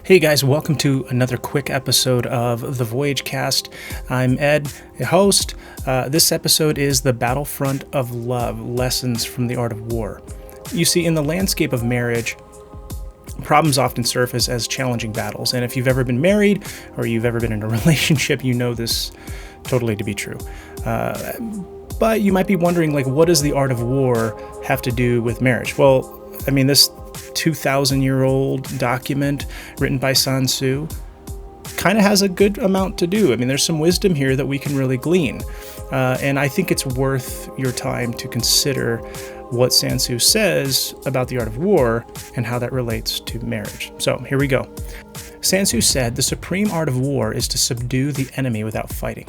Hey guys, welcome to another quick episode of the Voyage Cast. I'm Ed, the host. This episode is The Battlefront of Love, Lessons from the Art of War. You see, in the landscape of marriage, problems often surface as challenging battles. And if you've ever been married or you've ever been in a relationship, you know this totally to be true. But you might be wondering, what does the art of war have to do with marriage? Well, this 2,000-year-old document written by Sun Tzu kind of has a good amount to do. There's some wisdom here that we can really glean. And I think it's worth your time to consider what Sun Tzu says about the art of war and how that relates to marriage. So here we go. Sun Tzu said, "The supreme art of war is to subdue the enemy without fighting."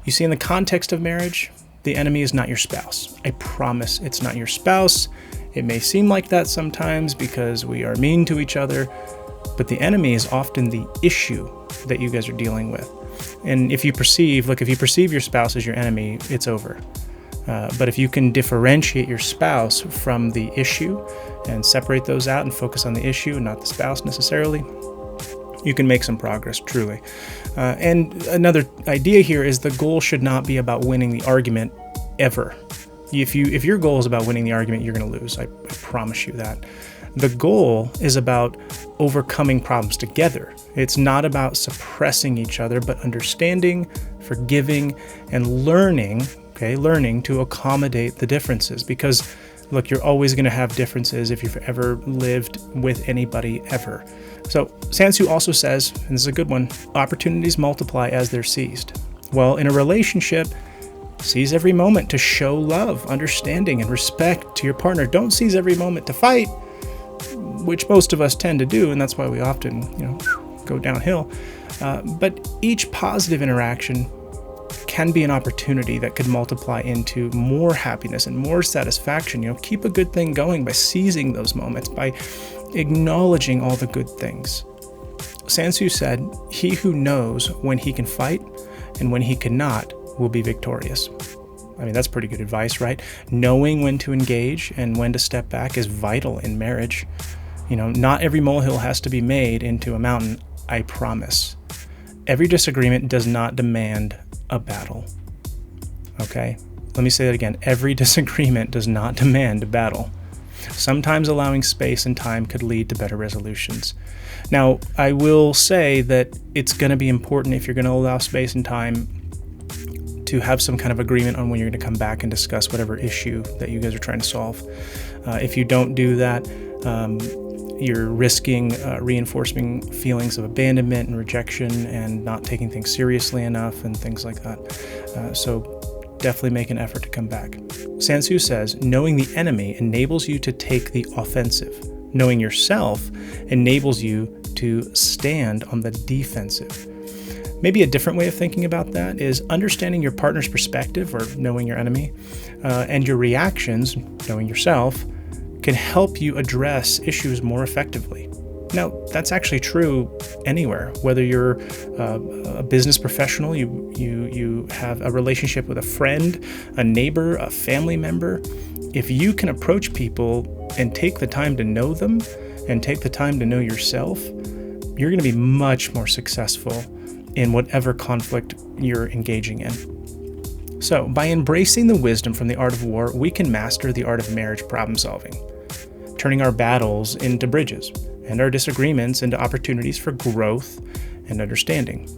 You see, in the context of marriage, the enemy is not your spouse. I promise it's not your spouse. It may seem like that sometimes because we are mean to each other, but the enemy is often the issue that you guys are dealing with. And if you perceive your spouse as your enemy, it's over. But if you can differentiate your spouse from the issue and separate those out and focus on the issue and not the spouse necessarily, you can make some progress, truly. And another idea here is the goal should not be about winning the argument ever. If your goal is about winning the argument, you're going to lose. I promise you that. The goal is about overcoming problems together. It's not about suppressing each other, but understanding, forgiving, and learning to accommodate the differences. Because, look, you're always going to have differences if you've ever lived with anybody ever. So Sun Tzu also says, and this is a good one, opportunities multiply as they're seized. Well, in a relationship, seize every moment to show love, understanding, and respect to your partner. Don't seize every moment to fight, which most of us tend to do, and that's why we often, go downhill. But each positive interaction can be an opportunity that could multiply into more happiness and more satisfaction. Keep a good thing going by seizing those moments, by acknowledging all the good things. Sun Tzu said, "He who knows when he can fight and when he cannot will be victorious." That's pretty good advice, right? Knowing when to engage and when to step back is vital in marriage. Not every molehill has to be made into a mountain, I promise. Every disagreement does not demand a battle. Okay? Let me say that again. Every disagreement does not demand a battle. Sometimes allowing space and time could lead to better resolutions. Now, I will say that it's going to be important, if you're going to allow space and time, to have some kind of agreement on when you're going to come back and discuss whatever issue that you guys are trying to solve. If you don't do that, you're risking reinforcing feelings of abandonment and rejection and not taking things seriously enough and things like that. So definitely make an effort to come back. Sun Tzu says, knowing the enemy enables you to take the offensive. Knowing yourself enables you to stand on the defensive. Maybe a different way of thinking about that is understanding your partner's perspective, or knowing your enemy, and your reactions, knowing yourself, can help you address issues more effectively. Now, that's actually true anywhere. Whether you're a business professional, you have a relationship with a friend, a neighbor, a family member, if you can approach people and take the time to know them and take the time to know yourself, you're going to be much more successful in whatever conflict you're engaging in. So, by embracing the wisdom from the art of war, we can master the art of marriage problem solving, turning our battles into bridges and our disagreements into opportunities for growth and understanding.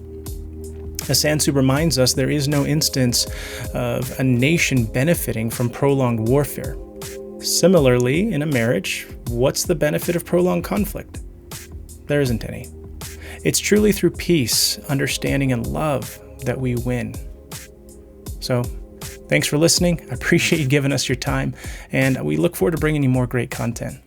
As Sun Tzu reminds us, there is no instance of a nation benefiting from prolonged warfare. Similarly, in a marriage, what's the benefit of prolonged conflict? There isn't any. It's truly through peace, understanding, and love that we win. So, thanks for listening. I appreciate you giving us your time, and we look forward to bringing you more great content.